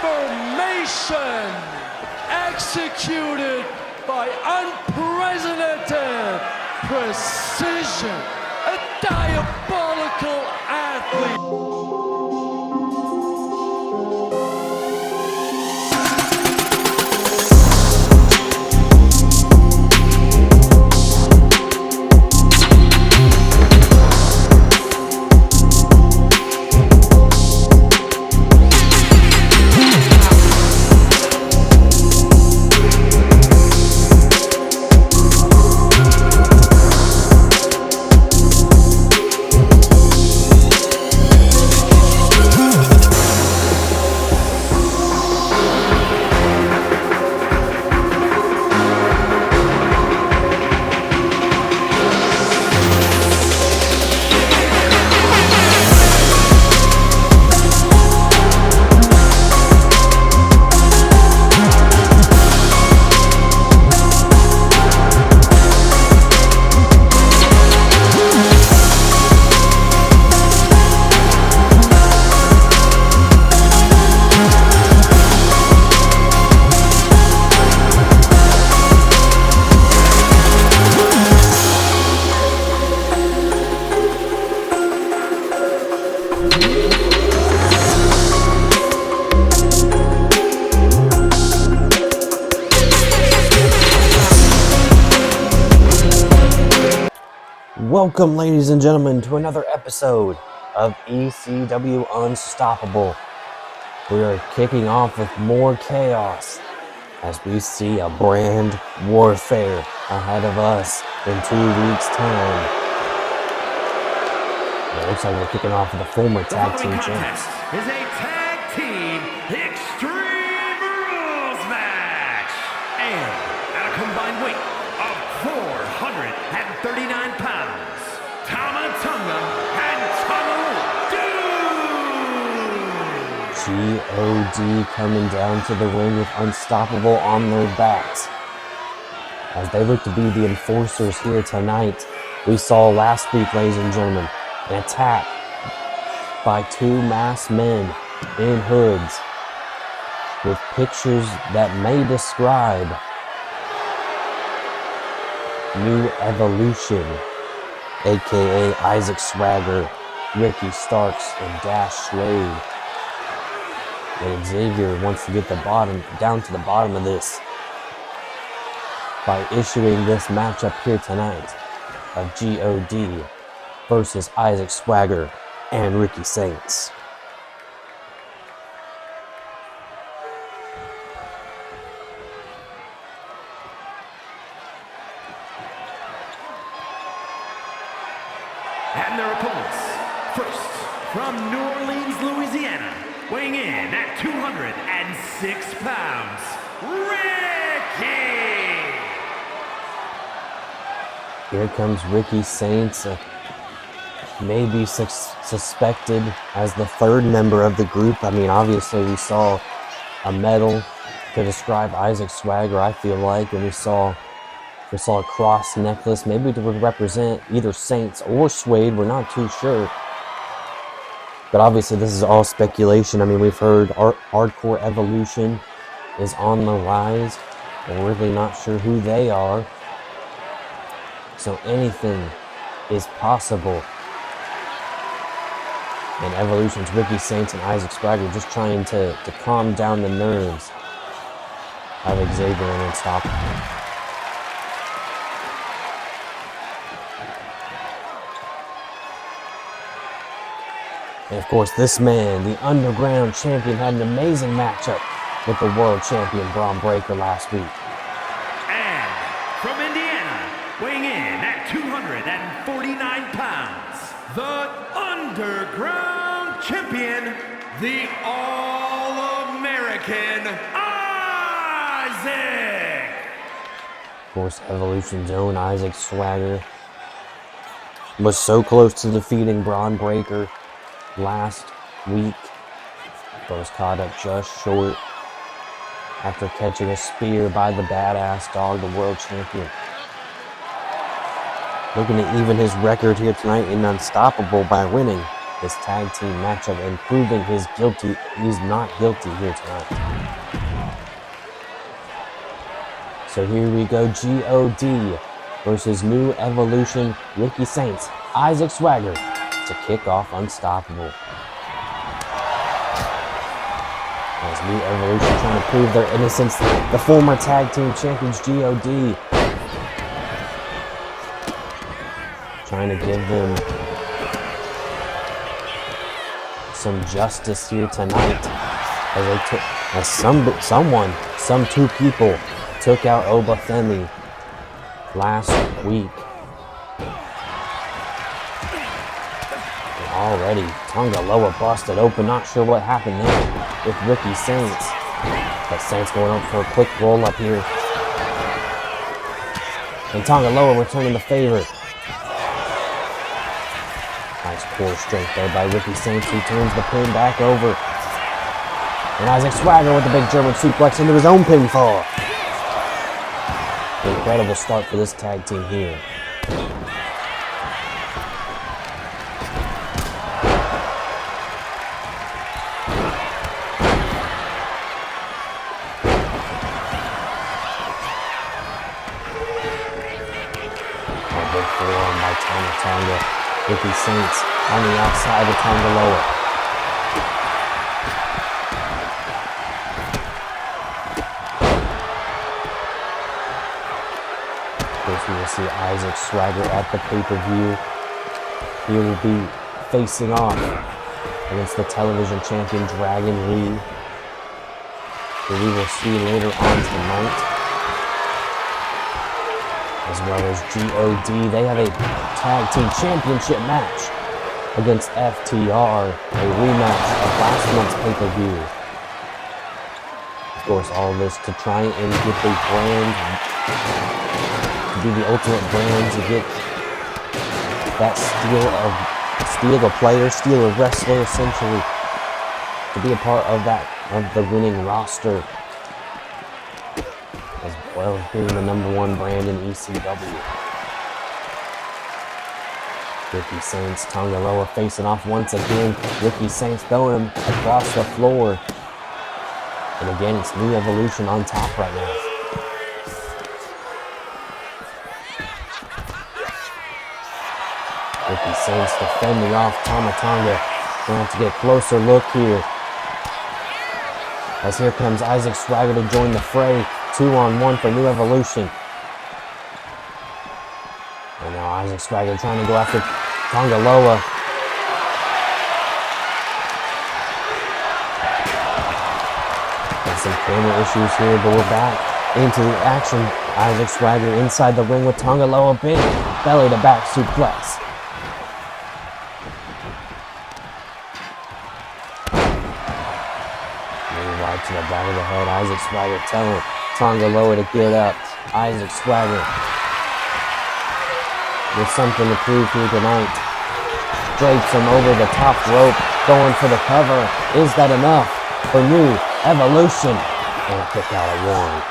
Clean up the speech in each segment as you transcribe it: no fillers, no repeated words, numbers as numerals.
transformation executed by unprecedented precision, a diabolical athlete. Welcome, ladies and gentlemen, to another episode of ECW Unstoppable. We are kicking off with more chaos as we see a brand warfare ahead of us in 2 weeks' time. It looks like we're kicking off with the former tag team champs. Is a tag team Extreme Rules match, and at a combined weight of 439 pounds. Tamatonga and Tamaru G.O.D. coming down to the ring with Unstoppable on their backs. As they look to be the enforcers here tonight, we saw last week, ladies and gentlemen, an attack by two masked men in hoods with pictures that may describe New Evolution, aka Isaac Swagger, Ricky Starks, and Dash Slade. And Xavier wants to get down to the bottom of this by issuing this matchup here tonight of G.O.D. versus Isaac Swagger and Ricky Saints. and their opponents. First, from New Orleans, Louisiana, weighing in at 206 pounds, Ricky! Here comes Ricky Saints, maybe suspected as the third member of the group. I mean, obviously we saw a medal to describe Isaac Swagger, I feel like, and we saw a cross necklace, maybe to represent either Saints or Suede. We're not too sure. But obviously this is all speculation. I mean, we've heard Hardcore Evolution is on the rise. We're really not sure who they are. So anything is possible. And Evolution's Ricky Saints and Isaac Swagger just trying to calm down the nerves of Xavier and Unstoppable. And of course, this man, the Underground Champion, had an amazing matchup with the World Champion Braun Breaker last week. And from Indiana, weighing in at 249 pounds, the Underground Champion, the All-American Isaac! Of course, Evolution's own Isaac Swagger was so close to defeating Braun Breaker last week, but was caught up just short after catching a spear by the badass dog, the world champion. Looking to even his record here tonight in Unstoppable by winning this tag team matchup and proving he's not guilty here tonight. So here we go, G.O.D. versus New Evolution, Ricky Saints, Isaac Swagger to kick off Unstoppable. As New Evolution trying to prove their innocence, the former tag team champions G.O.D. trying to give them some justice here tonight, as some two people took out Obafemi last week. And already, Tonga Loa busted open. Not sure what happened there with Ricky Saints, but Saints going up for a quick roll up here, and Tonga Loa returning the favor. Nice core strength there by Ricky Saints, who turns the pin back over. And Isaac Swagger with the big German suplex into his own pinfall. Incredible start for this tag team here. A big forearm by Tonga. Ricky Saints on the outside of Tonga Loa. Of course, we will see Isaac Swagger at the pay-per-view. He will be facing off against the television champion Dragon Lee, who we will see later on tonight. As well as G.O.D. They have a tag team championship match against FTR, a rematch of last month's pay-per-view. Of course, all of this to try and get the brand, to be the ultimate brand, to get that steal a player, steal a wrestler, essentially, to be a part of the winning roster, as well as being the #1 brand in ECW. Ricky Saints, Tonga Loa facing off once again. Ricky Saints throwing him across the floor. And again, it's New Evolution on top right now. Ricky Saints defending off Tonga, trying to get a closer look here. As here comes Isaac Swagger to join the fray. 2-on-1 for New Evolution. And now Isaac Swagger trying to go after Tonga Loa. Got some camera issues here, but we're back into the action. Isaac Swagger inside the ring with Tonga Loa, big belly to back suplex. Moving right to the back of the head. Isaac Swagger telling Tonga Loa to get up. Isaac Swagger with something to prove here tonight. Drapes him over the top rope, going for the cover. Is that enough for New Evolution? And a kick out at one.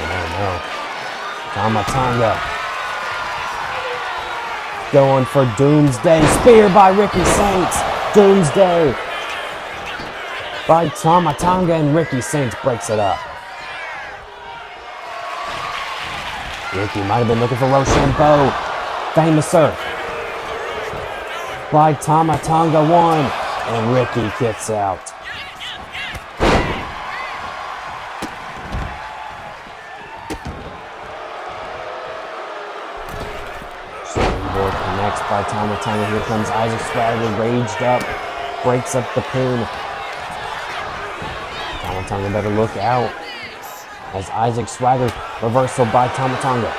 Oh no. Tonga going for Doomsday. Spear by Ricky Saints. Doomsday by Tonga, and Ricky Saints breaks it up. Ricky might have been looking for Rochambeau. Famouser by Tonga 1, and Ricky kicks out. Springboard connects by Tonga. Here comes Isaac Swagger, raged up, breaks up the pin. Tonga better look out as Isaac Swagger reversal by Tonga.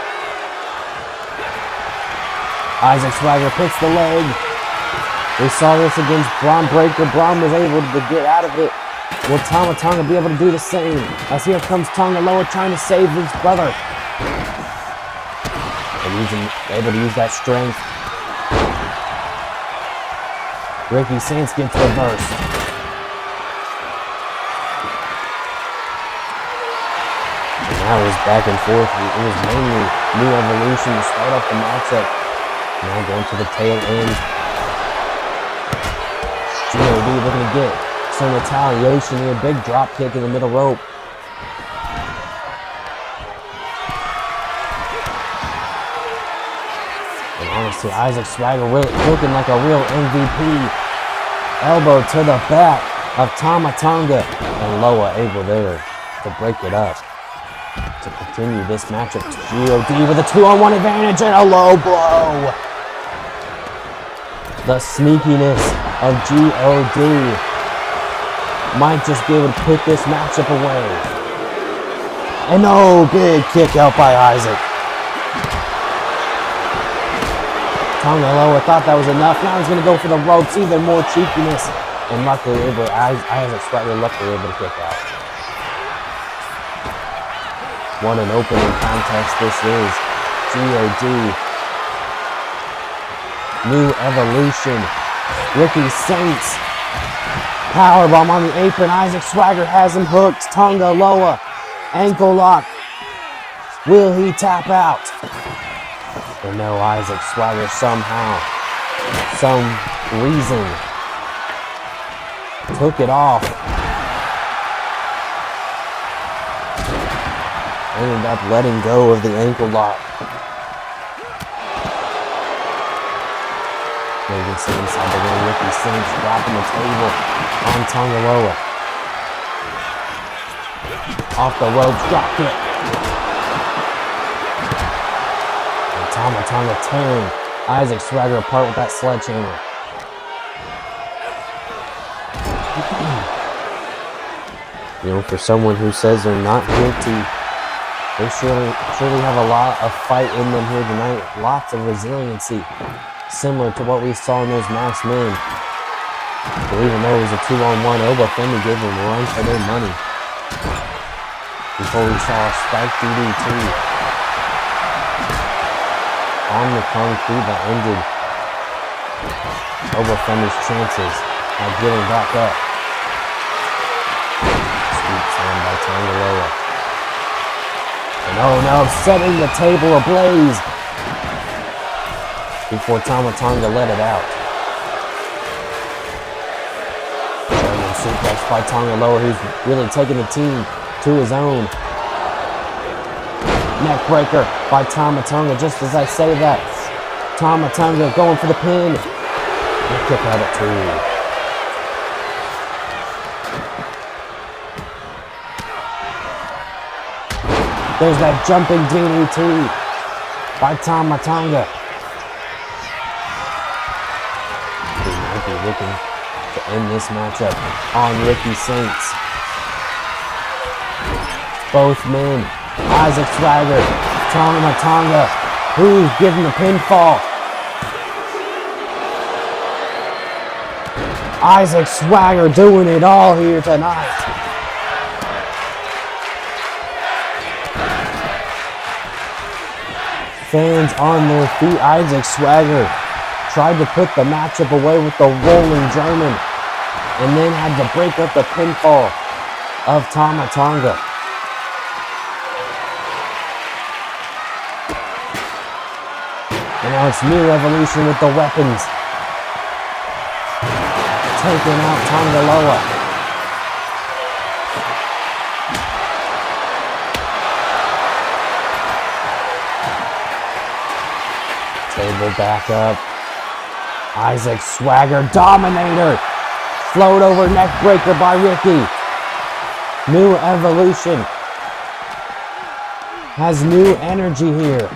Isaac Swagger picks the leg. We saw this against Braun Breaker. Braun was able to get out of it. Will Tonga be able to do the same? As here comes Tonga Loa trying to save his brother. And able to use that strength. Ricky Saints gets reversed. Now it was back and forth. It was mainly New Evolution to start off the matchup. Now going to the tail end. G.O.D. looking to get some retaliation here. Big drop kick in the middle rope. And honestly, Isaac Swagger really looking like a real MVP. Elbow to the back of Tama Tonga. And Loa able there to break it up. To continue this matchup, G.O.D. with a 2-on-1 advantage and a low blow. The sneakiness of G.O.D. might just be able to put this matchup away. And no, big kick out by Isaac. Tonga Loa thought that was enough. Now he's going to go for the ropes, even more cheekiness. And luckily, Isaac Swagger luckily able to kick out. What an opening contest this is. G.O.D. New Evolution. Ricky Saints. Powerbomb on the apron. Isaac Swagger has him hooked. Tonga Loa. Ankle lock. Will he tap out? But no, Isaac Swagger somehow, some reason, took it off. Ended up letting go of the ankle lock. You can see inside the ring, Ricky Saints dropping the table on Tonga Loa. Off the ropes, drop kick. And Tama Tonga tearing Isaac Swagger apart with that sledgehammer. You know, for someone who says they're not guilty, they surely have a lot of fight in them here tonight. Lots of resiliency, similar to what we saw in those masked men. But even though it was a 2-on-1, Oba Femi gave them a run for their money. Before we saw a spike DDT on the concrete that ended Oba Femi's chances at getting back up. Sweet slam by Tonga Loa. And oh no, setting the table ablaze before Tama Tonga let it out. German suplex by Tonga Loa, who's really taking the team to his own. Neck breaker by Tama Tonga. Just as I say that, Tama Tonga going for the pin. And kick out at 2. There's that jumping DDT by Tama Tonga. He might be looking to end this matchup on Ricky Saints. Both men, Isaac Swagger, Tama Tonga, who's giving the pinfall. Isaac Swagger doing it all here tonight. Fans on their feet. Isaac Swagger tried to put the matchup away with the rolling German and then had to break up the pinfall of Tama Tonga. And now it's New Evolution with the weapons. Taking out Tonga Loa. Table back up. Isaac Swagger, Dominator. Float over neck breaker by Ricky. New Evolution has new energy here.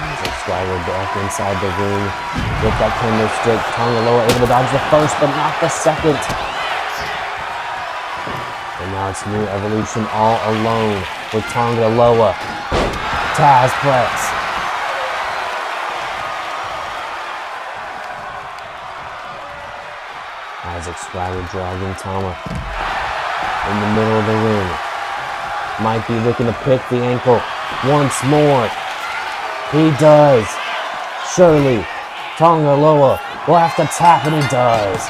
Isaac Swagger back inside the ring with that kendo stick. Tonga Loa able to dodge the first, but not the second. And now it's New Evolution all alone with Tonga Loa. Taz press. Isaac Swagger dragging Tama in the middle of the ring. Might be looking to pick the ankle once more. He does. Surely Tonga Loa will have to tap, and he does.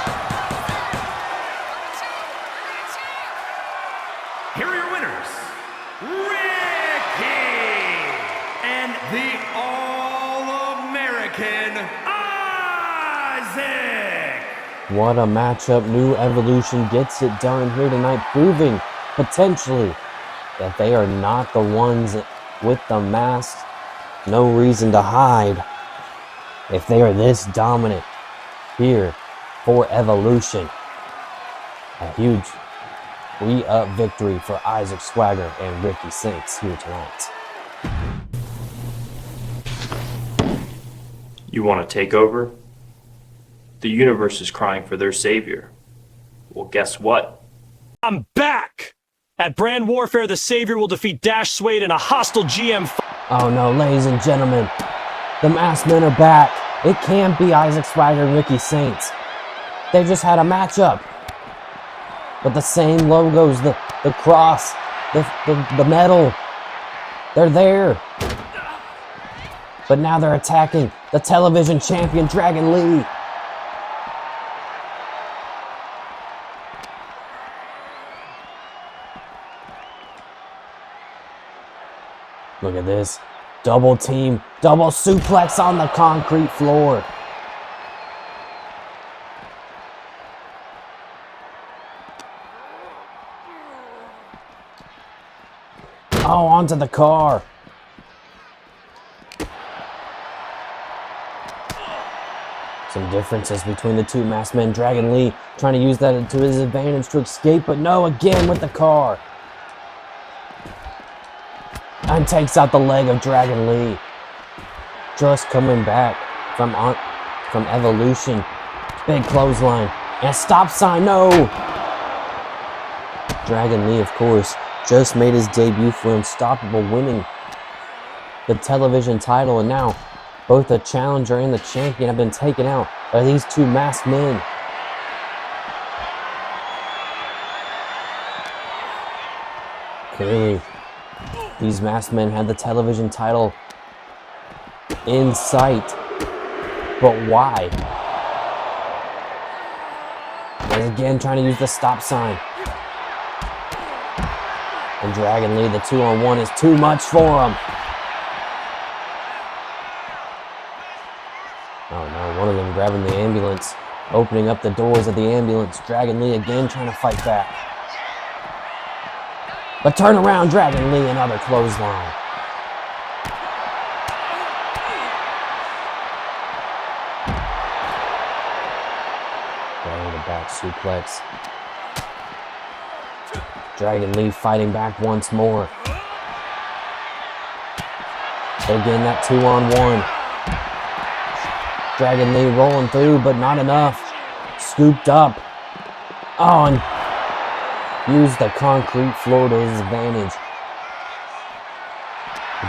the All-American Isaac. What a matchup. New Evolution gets it done here tonight, proving potentially that they are not the ones with the mask. No reason to hide if they are this dominant here for Evolution. A huge re-up victory for Isaac Swagger and Ricky Saints here tonight. You want to take over? The universe is crying for their savior. Well, guess what? I'm back! At Brand Warfare, the Savior will defeat Dash Suede in a hostile GM fight. Oh no, ladies and gentlemen, the masked men are back. It can't be Isaac Swagger and Ricky Saints. They just had a matchup. But the same logos, the cross, the medal, they're there. But now they're attacking the television champion, Dragon Lee. Look at this. Double team, double suplex on the concrete floor. Oh, onto the car. Some differences between the two masked men. Dragon Lee trying to use that to his advantage to escape, but no, again with the car. And takes out the leg of Dragon Lee. Just coming back from Evolution. Big clothesline. And a stop sign, no! Dragon Lee, of course, just made his debut for Unstoppable, winning the television title, and now both the challenger and the champion have been taken out by these two masked men. Clearly, these masked men had the television title in sight, but why? And again, trying to use the stop sign. And Dragon Lee, the 2-on-1 is too much for him. Oh no, one of them grabbing the ambulance, opening up the doors of the ambulance. Dragon Lee again trying to fight back. But turn around, Dragon Lee, another clothesline. Going the back suplex. Dragon Lee fighting back once more. But again, that 2-on-1. Dragon Lee rolling through, but not enough. Scooped up. Oh, and used the concrete floor to his advantage.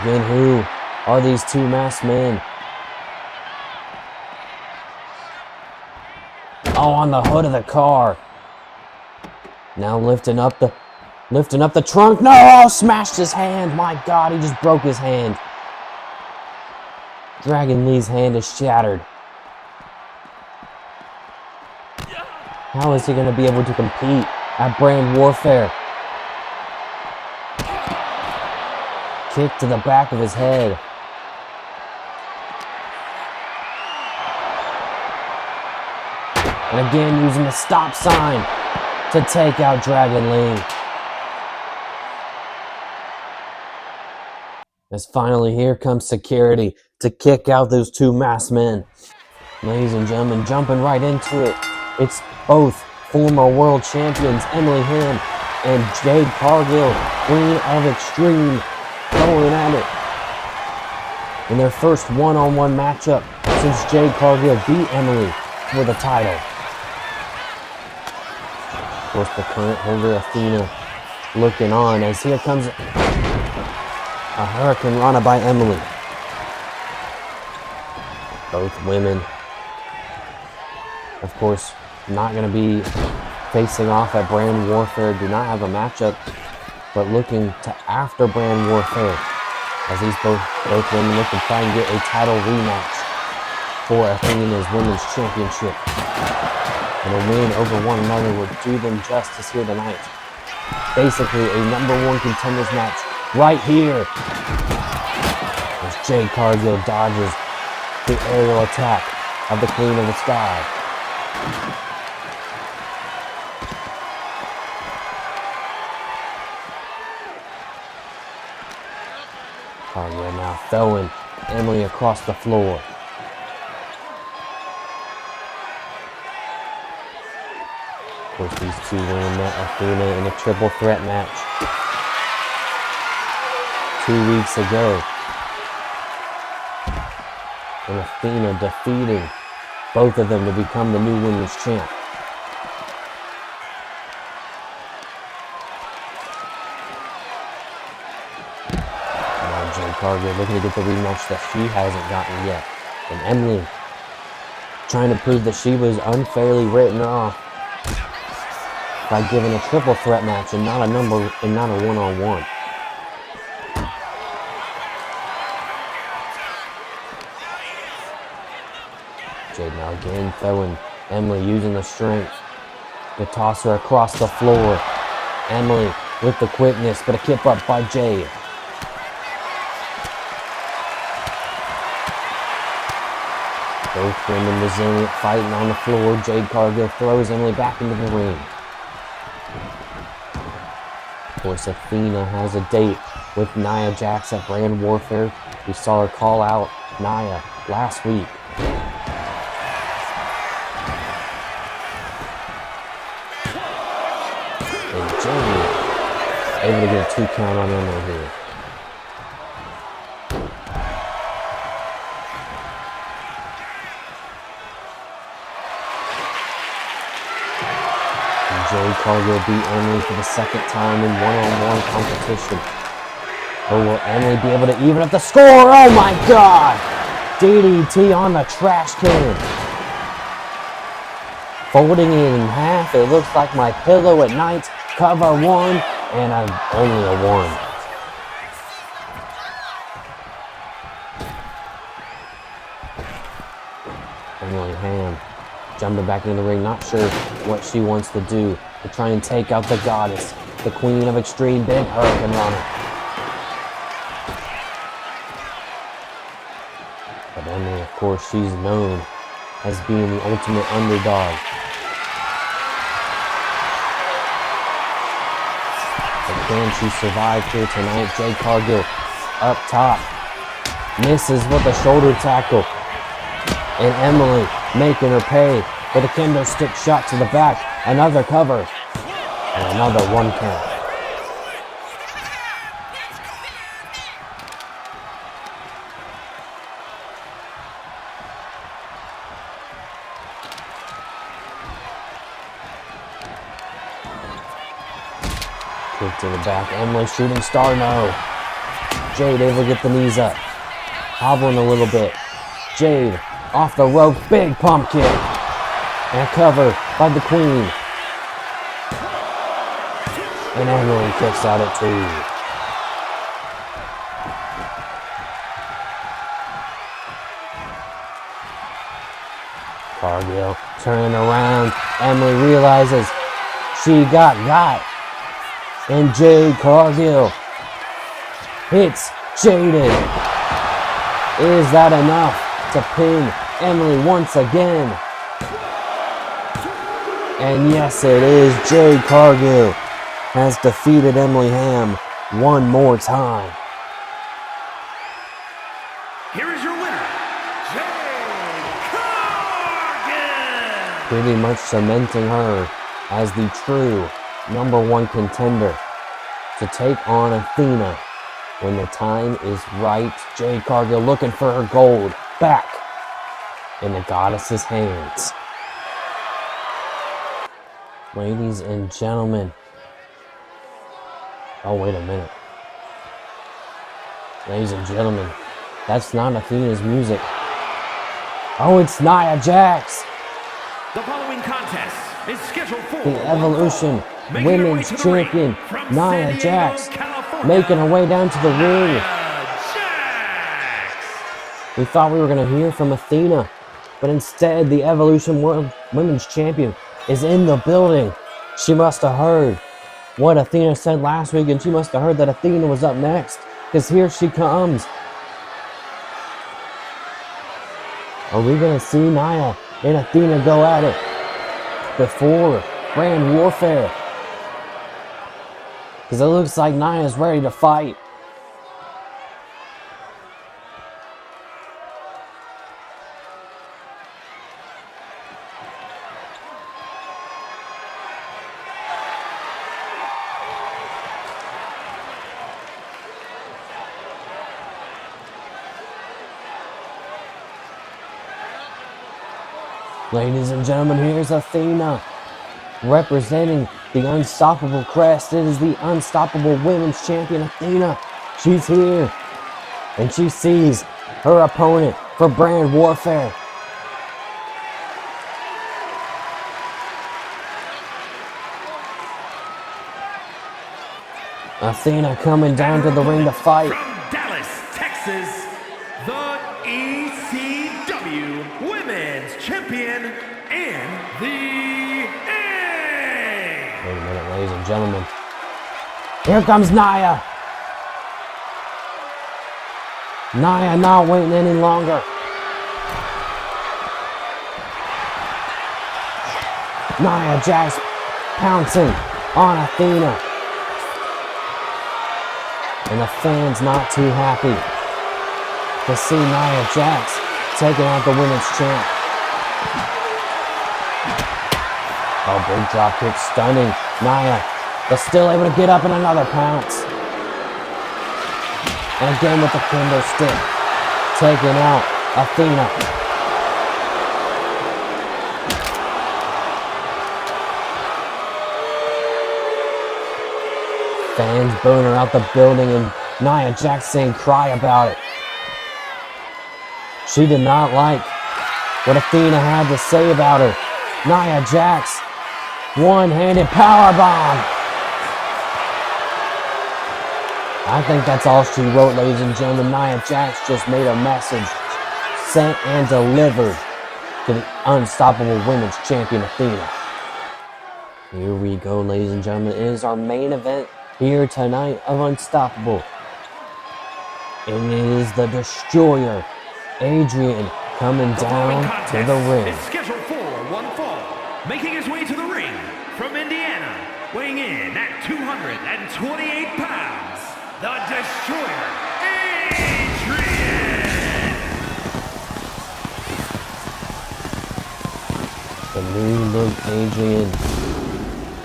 Again, who are these two masked men? Oh, on the hood of the car. Now lifting up the trunk. No, oh, smashed his hand. My God, he just broke his hand. Dragon Lee's hand is shattered. How is he going to be able to compete at Brand Warfare? Kick to the back of his head. And again, using the stop sign to take out Dragon Lee. As finally here comes security to kick out those two masked men. Ladies and gentlemen, jumping right into it. It's both former world champions Emily Him and Jade Cargill, Queen of Extreme, going at it in their first one-on-one matchup since Jade Cargill beat Emily for the title. Of course, the current holder Athena looking on as here comes a Hurricane Rana by Emily. Both women, of course, not going to be facing off at Brand Warfare, do not have a matchup, but looking to after Brand Warfare as these both women look to try and get a title rematch for Athena's Women's Championship. And a win over one another would do them justice here tonight. Basically a #1 contenders match right here. As Jade Cargill dodges the aerial attack of the Queen of the Sky. Cargill now throwing Emily across the floor. Of course, these two win Athena in a triple threat match 2 weeks ago. And Athena defeating both of them to become the new women's champ. Now Jade Cargill looking to get the rematch that she hasn't gotten yet. And Emily trying to prove that she was unfairly written off by giving a triple threat match and not a one-on-one. Jade now again throwing Emily, using the strength to toss her across the floor. Emily with the quickness, but a kip up by Jade. Both women resilient, fighting on the floor. Jade Cargill throws Emily back into the ring. Of course, Athena has a date with Nia Jax at Brand Warfare. We saw her call out Nia last week. And Jade able to get a 2 count on Emily here. Jade Cargill beat Emily for the second time in one-on-one competition. Or will Emily be able to even up the score? Oh my God! DDT on the trash can. Folding it in half. It looks like my pillow at night. Cover 1 and only a 1. Emily Ham jumping back in the ring, not sure what she wants to do to try and take out the goddess, the Queen of Extreme, Big Hurricane Runner. But Emily, of course, she's known as being the ultimate underdog. But can she survive here tonight? Jade Cargill up top, misses with a shoulder tackle. And Emily making her pay with a kendo stick shot to the back. Another cover. And another 1 count. Kick to the back. Emily shooting star, no. Jade able to get the knees up. Hobbling a little bit. Jade off the rope, big pump kick. And cover by the Queen. And Emily kicks out at 2. Cargill turning around. Emily realizes she got. And Jade Cargill hits Jaded. Is that enough to pin Emily once again? And yes, it is. Jade Cargill has defeated Emily Ham one more time. Here is your winner, Jade Cargill! Pretty much cementing her as the true #1 contender to take on Athena when the time is right. Jade Cargill looking for her gold back in the goddess's hands. Ladies and gentlemen. Oh, wait a minute. Ladies and gentlemen, that's not Athena's music. Oh, it's Nia Jax. The following contest is scheduled for The Evolution Women's Champion, Nia Jax, making her way down to the ring. We thought we were going to hear from Athena, but instead the Evolution World Women's Champion is in the building. She must have heard what Athena said last week, and she must have heard that Athena was up next, because here she comes. Are we going to see Nia and Athena go at it before Brand Warfare? Because it looks like Nia's ready to fight. Ladies and gentlemen, here's Athena representing the Unstoppable crest. It is the Unstoppable Women's Champion, Athena. She's here, and she sees her opponent for Brand Warfare. Athena coming down to the ring to fight. From Dallas, Texas, the ECW Women's Champion and the Wait a minute, ladies and gentlemen. Here comes Nia. Nia not waiting any longer. Nia Jax pouncing on Athena. And the fans not too happy to see Nia Jax taking out the women's champ. Oh, big drop kick, stunning Nia, but still able to get up in another pounce. And again with the kendo stick, taking out Athena. Fans booing her out the building, and Nia Jax saying cry about it. She did not like what Athena had to say about her. Nia Jax, one-handed powerbomb. I think that's all she wrote, ladies and gentlemen. Nia Jax just made a message sent and delivered to the Unstoppable Women's Champion, Athena. Here we go, ladies and gentlemen. It is our main event here tonight of Unstoppable. And it is the Destroyer, Adrian, coming down to the ring. It's scheduled for one fall, making his way to the ring from Indiana, weighing in at 228 pounds, the Destroyer, Adrian. The new look Adrian,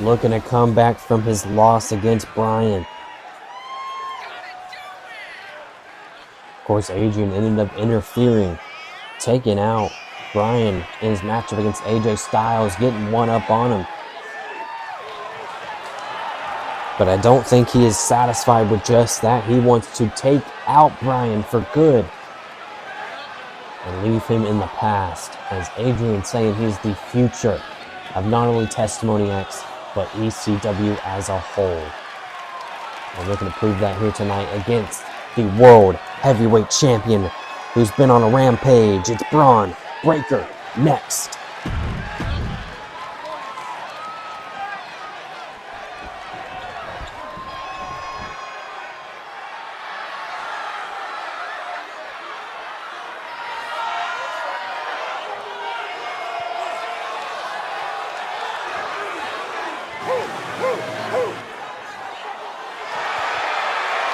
looking to come back from his loss against Bryan. Of course, Adrian ended up interfering, taking out Bryan in his matchup against AJ Styles, getting one up on him. But I don't think he is satisfied with just that. He wants to take out Bryan for good and leave him in the past, as Adrian saying he's the future of not only Testimony X, but ECW as a whole. I'm looking to prove that here tonight against the World Heavyweight Champion, who's been on a rampage. It's Braun Breaker next.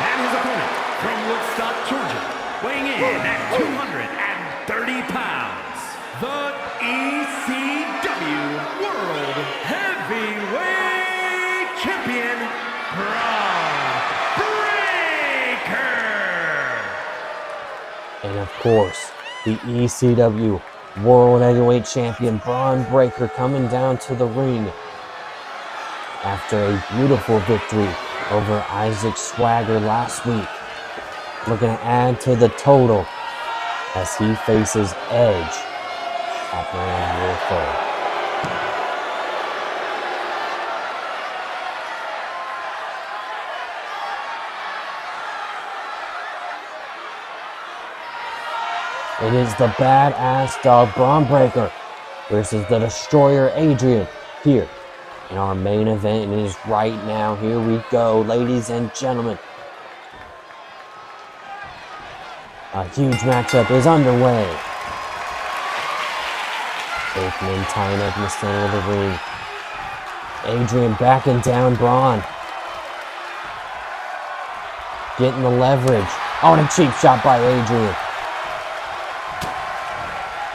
And his opponent from Woodstock, Georgia, weighing in at 230 pounds, the ECW World Heavyweight Champion, Braun Breaker. And of course, the ECW World Heavyweight Champion, Braun Breaker, coming down to the ring after a beautiful victory over Isaac Swagger last week. Looking to add to the total as he faces Edge at Brand Warfare. It is the badass dog Braun Breaker versus the Destroyer Adrian here in our main event, and it is right now. Here we go, ladies and gentlemen. A huge matchup is underway. Both men tying up in the center of the ring. Adrian backing down Braun. Getting the leverage. Oh, and a cheap shot by Adrian.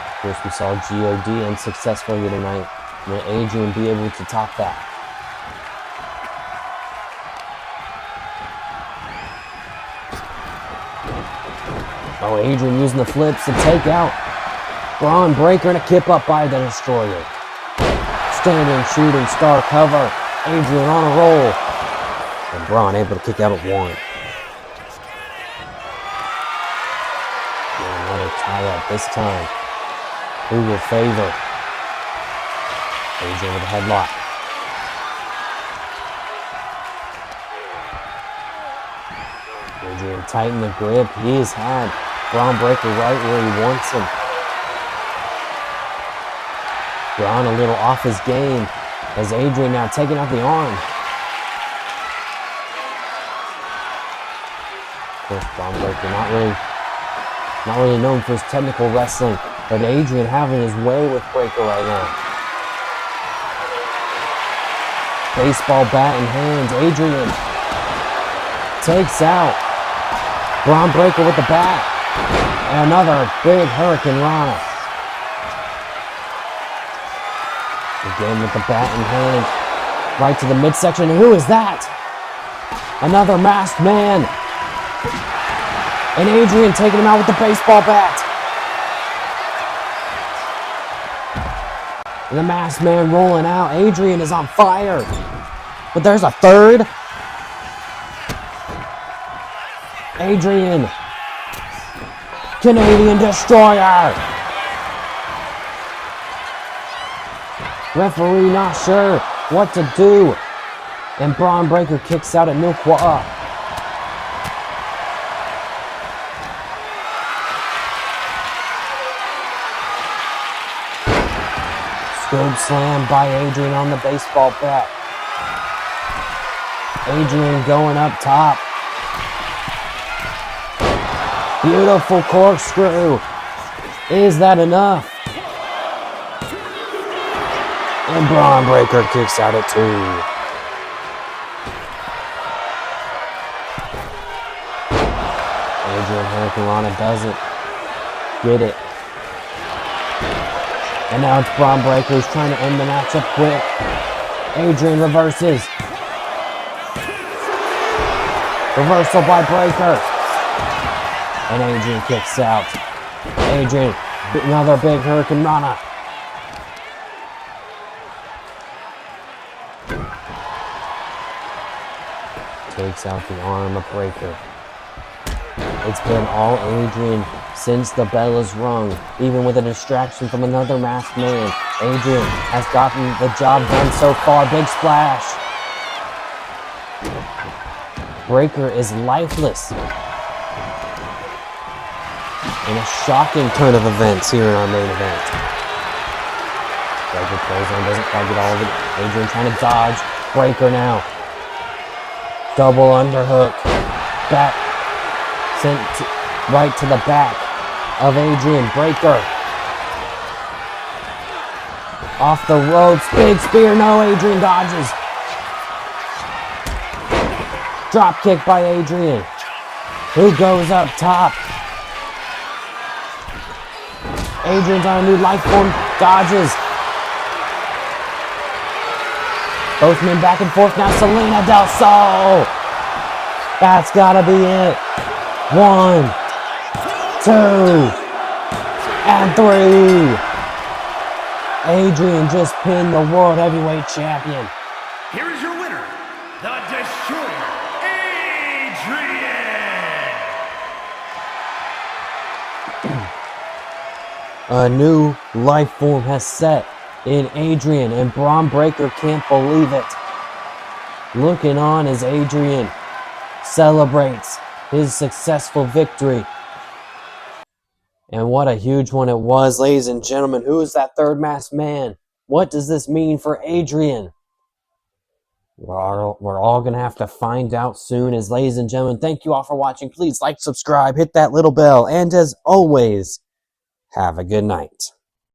Of course, we saw God unsuccessful here tonight. Will Adrian be able to top that? Oh, Adrian using the flips to take out Braun Breaker, and a kip up by the Destroyer. Standing shooting star cover. Adrian on a roll. And Braun able to kick out at one. And another tie-up this time. Who will favor? Adrian with a headlock. Adrian tighten the grip. He's had Braun Breaker right where he wants him. Braun a little off his game as Adrian now taking out the arm. Of course, Braun Breaker not really known for his technical wrestling, but Adrian having his way with Breaker right now. Baseball bat in hand. Adrian takes out Braun Breaker with the bat. And another big Hurricane Rana. Again with the bat in hand. Right to the midsection. And who is that? Another masked man. And Adrian taking him out with the baseball bat. And the masked man rolling out. Adrian is on fire. But there's a third. Adrian. Canadian Destroyer. Referee not sure what to do. And Braun Breaker kicks out at Milqua. Scoop slam by Adrian on the baseball bat. Adrian going up top. Beautiful corkscrew. Is that enough? And Braun Breaker kicks out at 2. Adrian Hurricane Rana doesn't get it. And now it's Braun Breaker who's trying to end the matchup quick. Adrian reverses. Reversal by Breaker. And Adrian kicks out. Adrian, another big Hurricane Rana. Takes out the arm of Breaker. It's been all Adrian since the bell is rung. Even with a distraction from another masked man, Adrian has gotten the job done so far. Big splash. Breaker is lifeless. In a shocking turn of events here in our main event. Breaker pulls on, doesn't quite get all of it. Adrian trying to dodge. Breaker now. Double underhook. Back. Sent right to the back of Adrian. Breaker. Off the ropes. Big spear. No, Adrian dodges. Drop kick by Adrian. Who goes up top? Adrian's on a new life form. Dodges. Both men back and forth now. Selena Del Sol. That's gotta be it. 1, 2, and 3. Adrian just pinned the World Heavyweight Champion. Here is your winner, the Destroyer, Adrian! A new life form has set in Adrian, and Braun Breaker can't believe it. Looking on as Adrian celebrates his successful victory. And what a huge one it was, ladies and gentlemen. Who is that third masked man? What does this mean for Adrian? We're all going to have to find out soon. As ladies and gentlemen, thank you all for watching. Please like, subscribe, hit that little bell, and as always, have a good night.